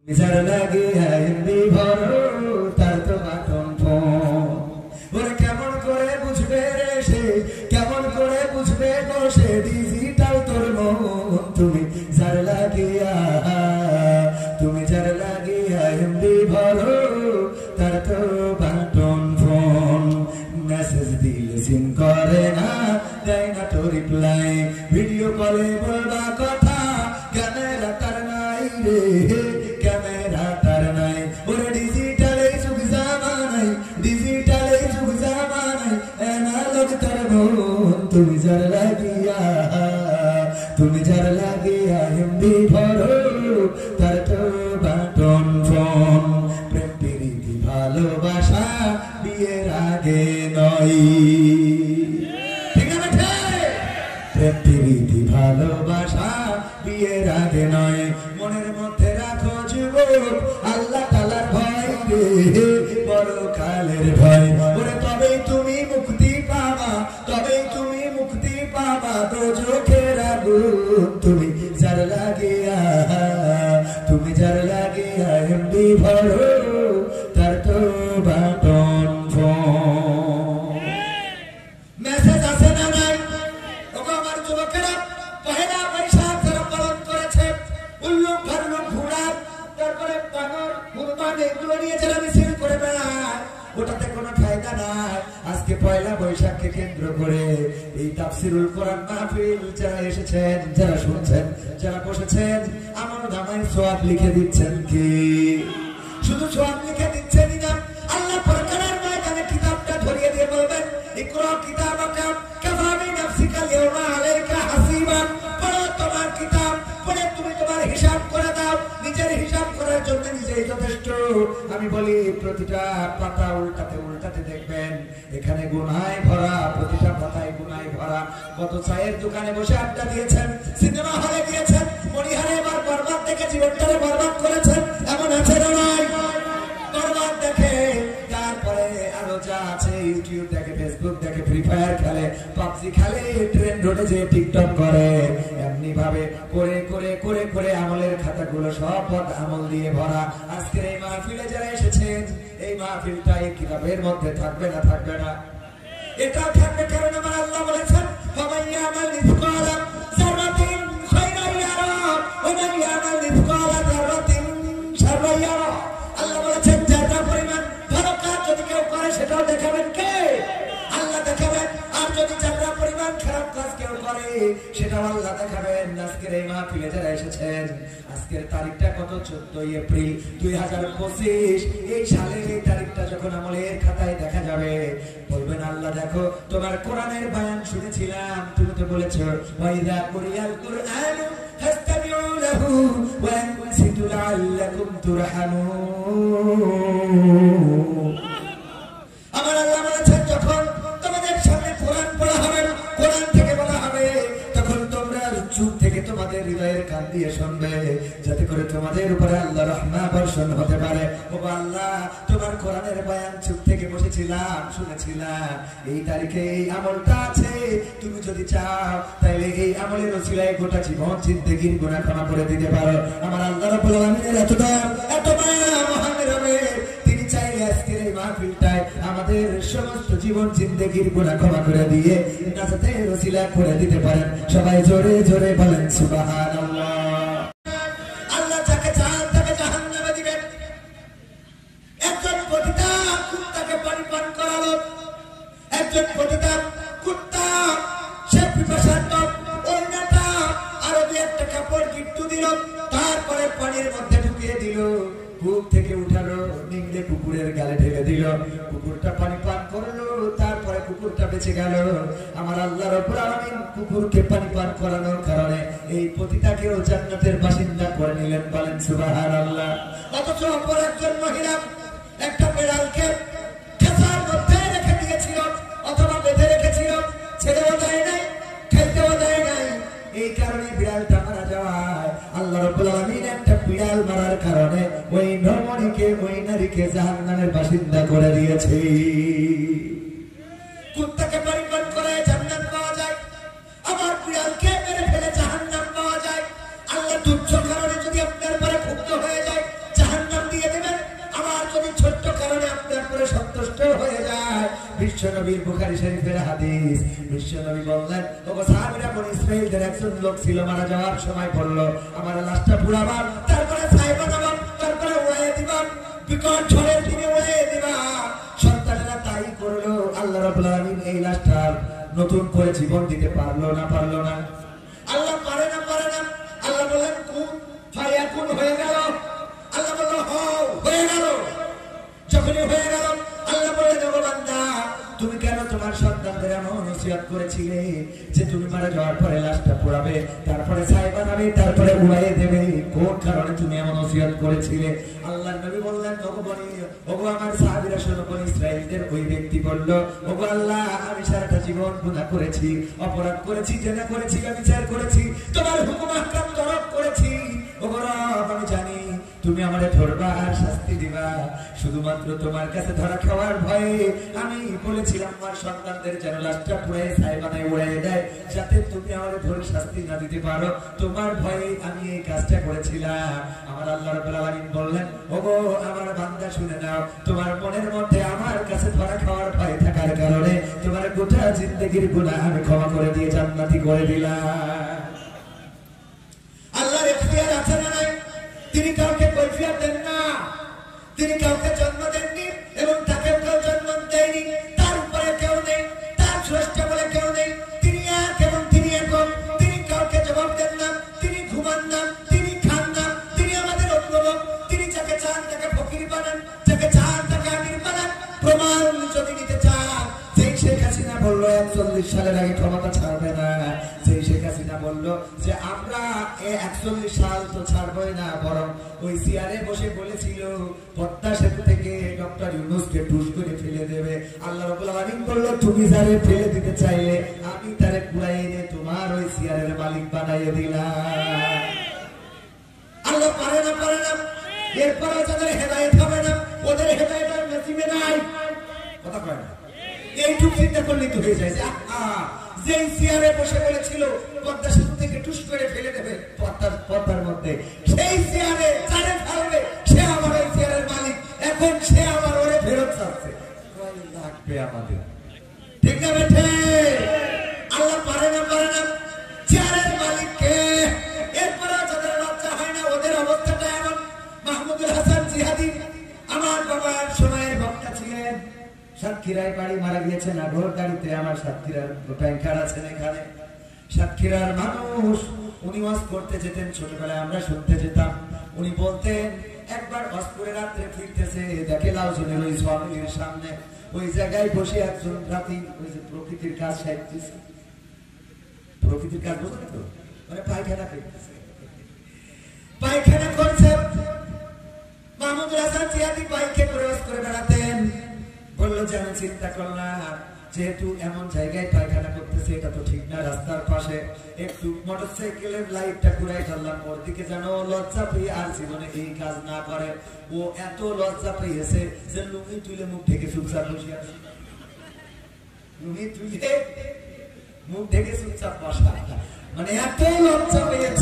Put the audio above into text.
যার লাগে এমনি ভরো তার তো বাটন ফোন। ওরে কেমন করে বুঝবে রে সে, কেমন করে বুঝবে গো সে ডিজিটাল তোর মন। তুমি যার লাগিয়া, তুমি যার লাগিয়া এমনি ভরো তার তো বাটন ফোন। মেসেজ দিলে সিন করে না, দেয় না তো রিপ্লাই, ভিডিও কলে বলবা কথা ক্যামেরা তার নাই রে, ক্যামেরা তার নাই। ওরে ডিজিটালে যুগ জামানাই, ডিজিটালে যুগ জামানাই অ্যানালগ তার মন। তুমি যার লাগিয়া, তুমি যার লাগিয়া এমনি ভরো তার তো বাটন ফোন। প্রেম প্রীতি ভালোবাসা বিয়ের আগে নয়, ঠিক আছে? প্রেম প্রীতি ভালোবাসা বিয়ের আগে নয়। মনের মধ্যে রাখো যুবক আল্লাহ তাআলার ভয় রে, বড় কালের ভয়। ওরে তবেই তুমি মুক্তি পাবা, তবেই তুমি মুক্তি পাবা দোজখের আগুন। তুমি যার লাগিয়া, তুমি যার লাগিয়া এমনি ভরো তার তো বাটন ফোন। মেসেজ আছে না নাই? ওগো আমার যুবকেরা, পহেলা বৈশাখ যারা পালন করেছে, উল্লুক ভাল্লুক ঘোড়া, তারপরে বানর কুরবান এগুলো নিয়ে যারা মিছিল করে বেড়ায়, ওটাতে কোনো ফায়দা নাই। আজকে পয়লা বৈশাখকে কেন্দ্র করে এই তাফসিরুল কোরআন মাহফিল যারা এসেছেন, যারা শুনছেন, যারা বসেছেন, আমার নামায় সওয়াব লিখে দিচ্ছেন কি? শুধু সওয়াব লিখে দিচ্ছেনই না, আল্লাহ পরকালের ময়দানে কিতাবটা ধরিয়ে দিয়ে বলবেন, ইকরা কিতাবাকা কাফা বিনাফসিকা আল-ইয়াওমা আলাইকা হাসিবান। পড়ো তোমার কিতাব, পড়ে তুমি তোমার হিসাব করে দাও। নিজের হিসাব করার জন্য নিজেই যথেষ্ট। আমি বলি প্রতিটা পাতা উল্টাতে উল্টাতে দেখবেন এখানে গুনাহে ভরা, প্রতিটা পাতায় গুনাহে ভরা। কত চায়ের দোকানে বসে আড্ডা দিয়েছেন, সিনেমা হলে গিয়েছেন, মরিহারে এবার বরবাদ দেখে জীবনটারে বরবাদ করেছেন, এমন আছে না নাই? বরবাদ দেখে, তারপরে আরো যা আছে, ইউটিউব দেখে, ফেসবুক দেখে, ফ্রি ফায়ার খেলে, পাবজি খেলে, ট্রেন রোডে যে টিকটক করে, এমনি ভাবে করে করে করে করে আমলের খাতাগুলো সব পথ আমল দিয়ে ভরা। আজকের এই মাহফিলে যারা এসেছেন, এই মাহফিলটা এই কিতাবের মধ্যে থাকবে না? থাকবে না? এটা থাকবে কারণ আমার আল্লাহ বলেছেন, ফামান ইয়ামাল মিসকালা যাররাতিন খায়রান ইয়ারা ওয়া মান ইয়ামাল মিসকালা যাররাতিন শাররান ইয়ারা। আল্লাহ বলেছেন যারা পরিমাণ ভালো কাজ যদি কেউ করে সেটাও দেখাবেন কে? আল্লাহ দেখাবেন। আর যদি যারা পরিমাণ খারাপ কাজ কেউ করে সেটাও আল্লাহ দেখাবেন। আজকের এই মাহফিলে যারা এসেছেন, আজকের তারিখটা কত? 14 এপ্রিল 2025। এই সালের এই তারিখটা যখন আমলের খাতায় দেখা যাবে, বলবেন আল্লাহ দেখো তোমার কোরআনের বয়ান শুনেছিলাম, তুমি তো বলেছো ওয়াইদা কুরিয়াল কুরআন ফাসতামিউ লাহু ওয়া আনসিতু লাআল্লাকুম তুরহামুন। আমার আল্লাহ বলেছেন যখন তোমাদের সামনে কোরআন পড়া হবে, কোরআন থেকে বলা হবে, তখন তোমরা চুপ থেকে তোমাদের হৃদয়ের কান দিয়ে শুনবে, যাতে করে তোমাদের উপরে আল্লাহ রহমত বর্ষণ হতে পারে। ও আল্লাহ তোমার কোরআনের বয়ান চুপ থেকে বসেছিলাম, শুনেছিলাম, এই তারিখে এই আমলটা আছে, তুমি যদি চাও তাহলে এই আমলের ওসিলায় গোটা জীবন জিন্দেগির গুনাহ ক্ষমা করে দিতে পারো। আমার আল্লাহ রাব্বুল আলামিনের এত দয়া, এত মায়া মহানের হবে, তিনি চাইলে আজকের এই মাহফিলটায় আমাদের সমস্ত জীবন জিন্দেগির গুনাহ ক্ষমা করে দিয়ে নাজাতের ওসিলা করে দিতে পারেন। সবাই জোরে জোরে বলেন সুবহানাল্লাহ। আল্লাহ যাকে চান তাকে জাহান্নামে দিবেন। একজন পতিতা কুত্তাকে পানি পান করালো, একজন পতিতা কুত্তা সে পিপাসার্ত, অন্যটা আরো দুই একটা কাপড় গিট্টু দিল, তারপরে পানির মধ্যে ঢুকিয়ে দিল, কূপ থেকে উঠালো, নিংড়ে কুকুরের গালে ঢেলে দিল, কুকুরটা পানি পান করলো, তারপরে কুকুরটা বেঁচে গেল। আমার আল্লাহ রাব্বুল আলামিন কুকুরকে পানি পান করানোর কারণে এই পতিতাকেও জান্নাতের বাসিন্দা করে নিলেন। বলেন সুবহানাল্লাহ। অথচ অপর একজন মহিলা একটা বিড়ালকে খাঁচার মধ্যে রেখে দিয়েছিল, অথবা বেঁধে রেখেছিল, ছেড়েও দেয় নাই, খাইতেও দেয় নাই। এই কারণে বিড়ালটা মারা যাওয়ায় আল্লাহ রাব্বুল আলামিন একটা বিড়াল মারার কারণে ওই নরমণিকে, ওই নারীকে জাহান্নামের বাসিন্দা করে দিয়েছে। কুত্তাকে পরিপান করে জান্নাত পাওয়া যায়, আবার বিড়ালকে মেরে ফেলে জাহান্নাম পাওয়া যায়। আল্লাহ তুচ্ছ কারণে যদি আপনার পরে ক্ষুব্ধ হয়ে যায়, ছোট হয়ে যায়। বিশ্বনবীর বুখারী শরীফের হাদিস, বিশ্বনবী বললেন, ওগো সাহাবীরা, বনি ইসরাঈলদের একজন লোক ছিল, মারা যাওয়ার সময় বলল, আমার লাশটা পুড়াবার, তারপরে ছাই বানাবার, তারপরে উড়িয়ে দিবার, বিকট ঝড়ের দিনে উড়িয়ে দিবা। সন্তানেরা তাই করলো। আল্লাহ রাব্বুল আলামিন এই লাশটার নতুন করে জীবন দিতে পারলো না? পারলো না? আল্লাহ পারে না? পারে না? আল্লাহ বলেন কুন ফায়াকুন, হয়ে গেল। আল্লাহ বলল হও, হয়ে গেল। যখনই হয়ে গেল, আল্লাহ বলে, ওগো বান্দা, তুমি কেন তোমার সন্তানদের এমন নসিহত করেছিলে যে তুমি মারা যাওয়ার পরে লাশটা পোড়াবে, তারপরে ছাই বানাবে, তারপরে উড়াইয়ে দেবে? কোন কারণে তুমি এমন নসিহত করেছিলে? আল্লাহর নবী বললেন, ওগো আমার সাহাবীরা শোনো, বনি ইসরাঈলদের ওই ব্যক্তি বলল, ওগো আল্লাহ, আমি সারাটা জীবন গুনাহ করেছি, অপরাধ করেছি, জেনা করেছি, ব্যভিচার করেছি, তোমার হুকুম আহকাম তরক করেছি। ওগো রব, আমি জানি তুমি আমারে ধরবা আর শাস্তি দিবা। শুধুমাত্র তোমার কাছে ধরা খাওয়ার ভয়ে আমি বলেছিলাম আমার সন্তানদের যেন লাশটা পুড়ে ছাই বানায় উড়িয়ে দেয়, যাতে তুমি আমারে ধরে শাস্তি না দিতে পারো। তোমার ভয়ে আমি এই কাজটা করেছিলাম। আমার আল্লাহ রাব্বুল আলামিন বললেন, ওগো আমার বান্দা, শুনে নাও, তোমার মনের মধ্যে আমার কাছে ধরা খাওয়ার ভয় থাকার কারণে তোমার গোটা জিন্দেগির গুনাহ আমি ক্ষমা করে দিয়ে জান্নাতি করে দিলাম। আল্লাহর ইখতিয়ার আছে না নাই? তিনি কাউকে কৈফিয়ত দেন না, তিনি কাউকে জন্ম দেননি এবং তাকে কেউ জন্ম দেয়নি। তার উপরে কেউ নেই, তার স্রষ্টা বলে কেউ নেই। তিনি এক এবং তিনি একক। তিনি কাউকে জবাব দেন না, তিনি ঘুমান না, তিনি খান না, তিনি আমাদের অভিভাবক। তিনি যাকে চান তাকে ফকির বানান, যাকে চান তাকে আমির বানান। প্রমাণ যদি নিতে চান, সেই শেখ হাসিনা বললো 41 সালের আগে ক্ষমতা ছাড়বে না। সেই শেখ হাসিনা বললো যে আমরা 41 সাল তো ছাড়বই না, বরং ওই চেয়ারে বসে বলেছিল পদ্মা সেতু থেকে ডক্টর ইউনূসকে টুস করে ফেলে দেবে। আল্লাহ রাব্বুল আলামিন বলল, তুমি যারে ফেলে দিতে চাইলে আমি তারে কুড়াই এনে তোমার ওই চেয়ারের মালিক বানাইয়ে দিলাম। আল্লাহ পারে না? পারে না? এরপরে যাদের হেদায়েত হবে না, ওদের হেদায়েতের নসিবে নাই। কথা কয় না? এইটুকু চিন্তা করলে তো হয়ে যায় যে চেয়ারে বসে বলেছিল পদ্মা সেতু থেকে টুস করে ফেলে দেবে পদ্মার মধ্যে, সেই চেয়ারে যারে ফেলবে সে আমার ওই চেয়ারের মালিক। এখন সে আমার ওরে ফেরত চাচ্ছে, লাগবে আমাদের। ঠিক না বেঠে? আল্লাহ পারে না? পারে না? চেয়ারের মালিক কে? এরপরে যাদের লজ্জা হয় না, ওদের অবস্থাটা এমন। মাহমুদুল হাসান জিহাদি আমার বাবার সময়ের বক্তা ছিলেন। সাতক্ষীরায় বাড়ি, মারা গিয়েছেন আগর গাড়িতে। আমার সাতক্ষীরার ব্যাংকার আছেন এখানে, সাতক্ষীরার মানুষ। উনি ওয়াজ করতে যেতেন, ছোটবেলায় আমরা শুনতে যেতাম। উনি বলতেন, একবার ওয়াজ করে রাত্রে ফিরতেছে, দেখে লাউজনের ওই স্বামীর সামনে ওই জায়গায় বসে একজন রাতি ওই যে প্রকৃতির কাজ সাইতেছে। প্রকৃতির কাজ বোঝেন তো? মানে পায়খানা করতেছে, পায়খানা করছে। মাহমুদুল হাসান জিহাদি বাইকে করে ওয়াজ করে বেড়াতেন। বললো যে আমি চিন্তা করলাম, যেহেতু এমন জায়গায় পায়খানা করতেছে, এটা তো ঠিক না, রাস্তার পাশে একটু মোটরসাইকেলের লাইটটা ঘুরাই ধরলাম, ওর দিকে যেন লজ্জা পেয়ে আর জীবনে এই কাজ না করে। ও এত লজ্জা পেয়েছে যে লুঙ্গি তুলে মুখ ঢেকে চুপচাপ বসে আছে। লুঙ্গি তুলে মুখ ঢেকে চুপচাপ বসা, মানে এত লজ্জা পেয়েছে